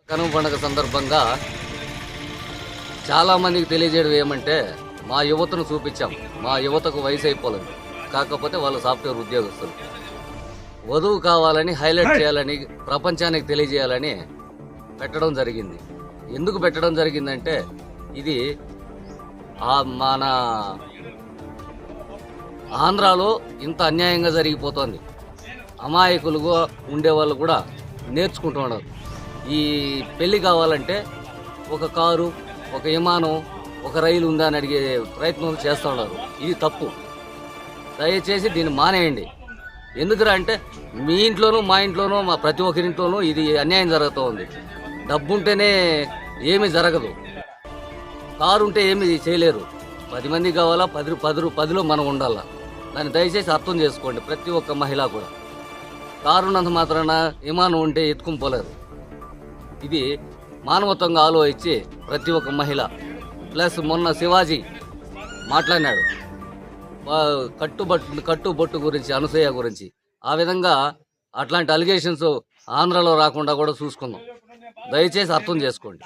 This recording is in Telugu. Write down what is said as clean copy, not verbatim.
కనుమ పండుగ సందర్భంగా చాలా మందికి తెలియజేయడం ఏమంటే మా యువతను చూపించాం. మా యువతకు వయసు అయిపోలేదు, కాకపోతే వాళ్ళు సాఫ్ట్వేర్ ఉద్యోగస్తులు. వధువు కావాలని హైలైట్ చేయాలని ప్రపంచానికి తెలియజేయాలని పెట్టడం జరిగింది. ఎందుకు పెట్టడం జరిగిందంటే ఇది మన ఆంధ్రాలో ఇంత అన్యాయంగా జరిగిపోతుంది. అమాయకులుగా ఉండేవాళ్ళు కూడా నేర్చుకుంటున్నారు. ఈ పెళ్లి కావాలంటే ఒక కారు, ఒక విమానం, ఒక రైలు ఉందా అని అడిగే ప్రయత్నం చేస్తున్నారు. ఇది తప్పు. దయచేసి దీన్ని మానేయండి. ఎందుకురా అంటే మీ ఇంట్లోనూ మా ఇంట్లోనూ మా ప్రతి ఒక్కరింట్లోనూ ఇది అన్యాయం జరుగుతూ ఉంది. డబ్బుంటేనే ఏమీ జరగదు. కారు ఉంటే ఏమి చేయలేరు. 10 మంది కావాలా, 10లో మనం ఉండాలా. దాన్ని దయచేసి అర్థం చేసుకోండి ప్రతి ఒక్క మహిళ కూడా. కారు ఉన్నంత మాత్రాన విమానం ఉంటే ఎత్తుకుని పోలేరు. ఇది మానవత్వంగా ఆలోచించి ప్రతి ఒక్క మహిళ ప్లస్ మొన్న శివాజీ మాట్లాడినాడు కట్టుబొట్టు గురించి, అనసూయ గురించి. ఆ విధంగా అట్లాంటి అలిగేషన్స్ ఆంధ్రాలో రాకుండా కూడా చూసుకుందాం. దయచేసి అర్థం చేసుకోండి.